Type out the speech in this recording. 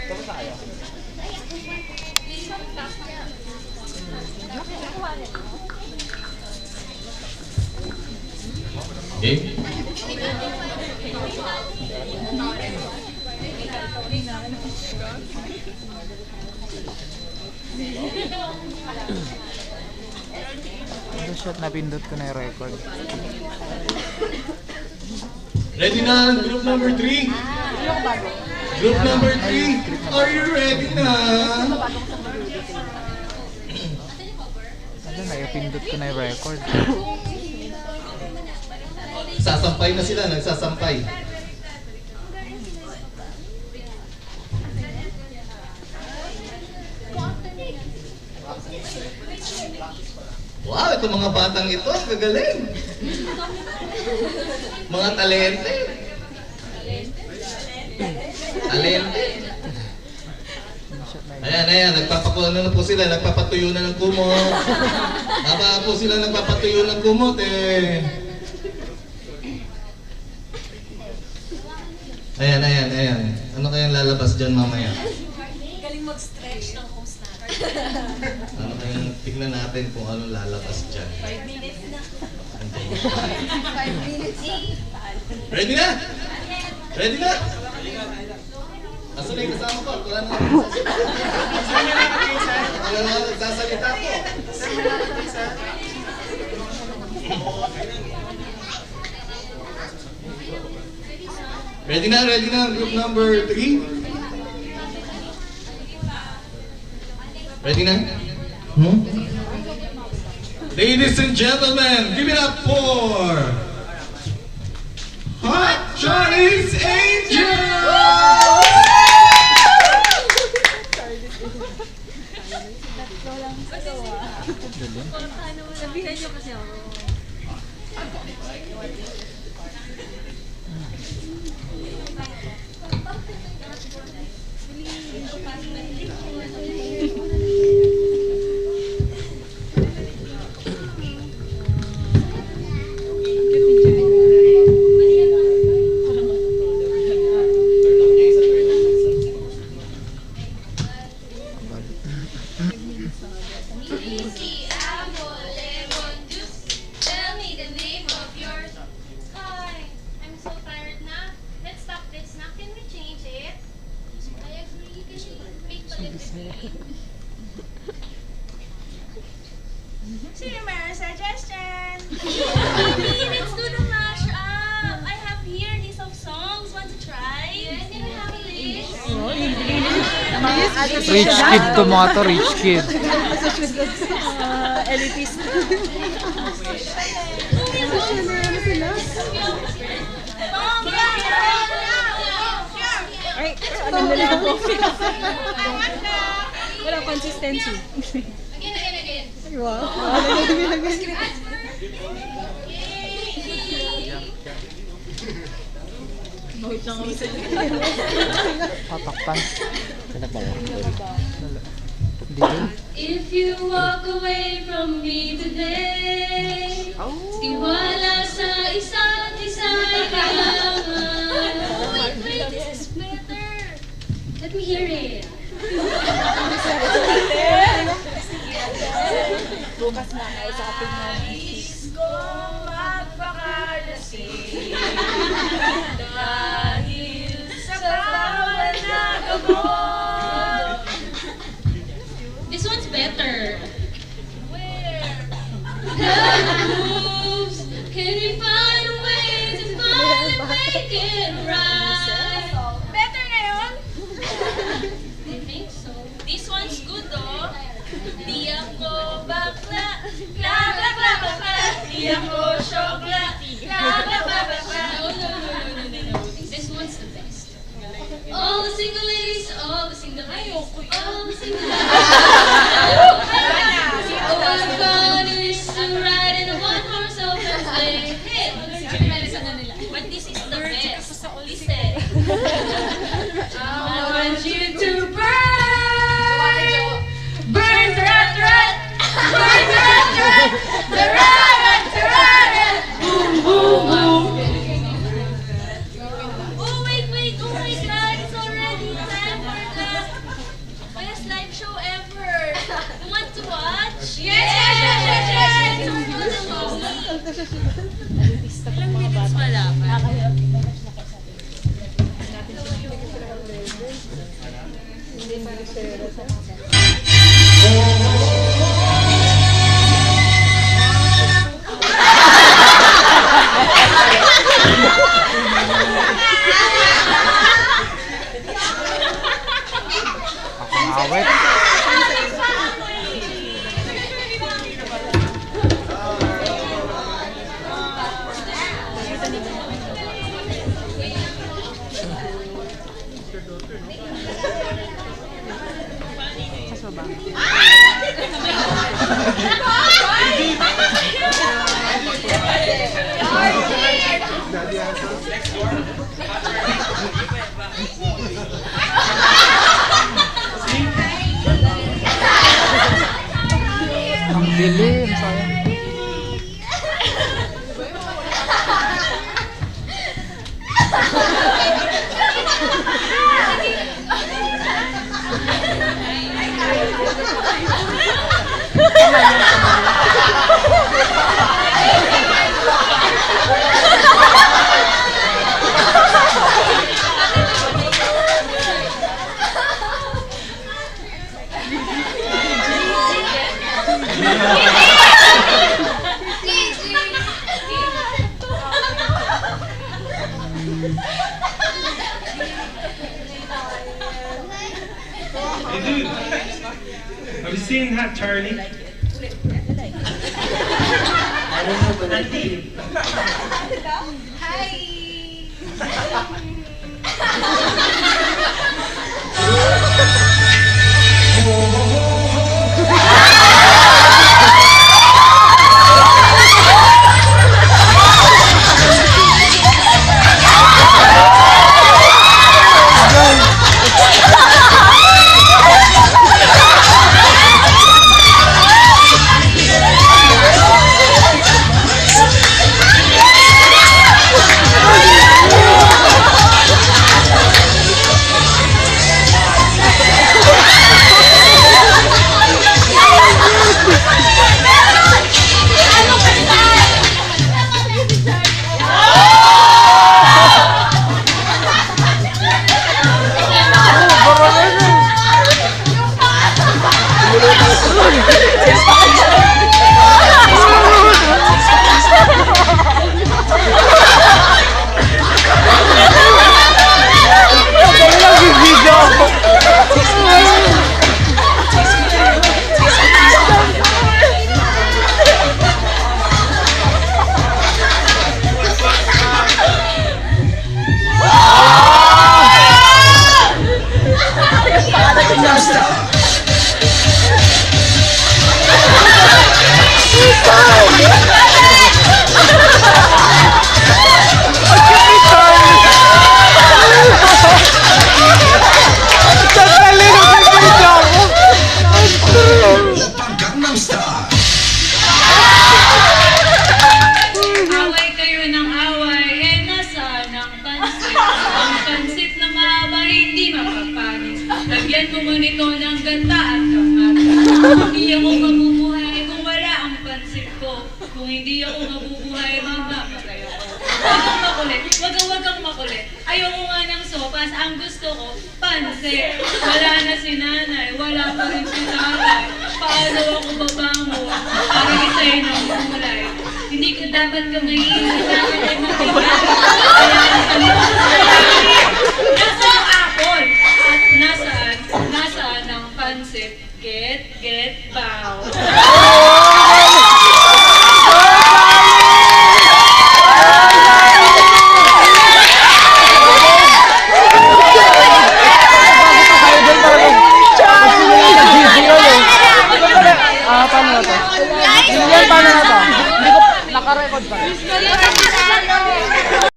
Okay. Ano shot na pindot ko na yung record. Ready na, group number 3? Group number 3, are you ready na? Ano na yung pindot ko na yung record. Sasampay na sila, nagsasampay. Wow, itong mga batang ito, gagaling. Mga talente. Talente. Ayan, nagpapakulo na po sila, nagpapatuyo na ng kumot. Haba po sila nagpapatuyo ng kumot eh. Ayan. Ano kayang lalabas dyan mamaya? Galing mag-stretch ng host natin. Ano kayang tignan natin kung anong lalabas dyan? 5 minutes na. 5 minutes. Ready na? Ready na? Asan na yung kasama ko? Wala na nagsasalita ko. Ready na, group number 3? Ready na? Ladies and gentlemen, give it up for Hot Chinese Angels! Sabihan niyo kasi ako. Easy apple lemon juice. Tell me the name of yours. Hi, I'm so tired na. Let's stop this now. Can we change it? I agree. Can we make a little bit? Sino may suggestion? Mommy, let's do the mashup. I have here list of songs. Want to try? Yes, can we have a list? Rich kid to mga to, rich kid. Elitist. Ay, ano na lang po. Walang consistency. Again. Wow. Tatakpan. Hindi rin. If you walk away from me today, tiwala sa isa't isa kailangan. Wait, this is better. Let me hear it. Bukas na kayo sa kapit na. Nais kong magpakalasing dahil sa bawal na gamot. This one's better. Where? Love moves. Can we find a way to finally make it right? Better na yun? I think so. This one's good though. Di ako bakla, bakla. Di ako syokla, bakla. No. This one's the best. All the single ladies, all the single ladies, all the single ladies. All I've got is to ride in a one-horse open sleigh. Hey, but this is the best. Listen. I want you to burn, burn, rat, burn, rat, the rat, boom, boom, boom. Oh wait, oh my God, it's already time for the Ang awit. Ang dilim, sayang. Hey dude, have you seen Hot Charlie? I don't know, but I did. Away kayo ng away, eh nasaan ang pansit? Ang pansit na mahaba, hindi mapapanis. Lagyan mo mo nito ng gata at kamatis. Hindi ako mabubuhay kung wala ang pansit ko. Kung hindi ako mabubuhay, mamamatay ako. Wag kang makulit. Ayoko nga ng sopas, ang gusto ko, pansit. Wala na si nanay, wala pa rin si tatay. Paano ako babango para isa'y ng kulay? Hindi ka dapat ka mahihinig na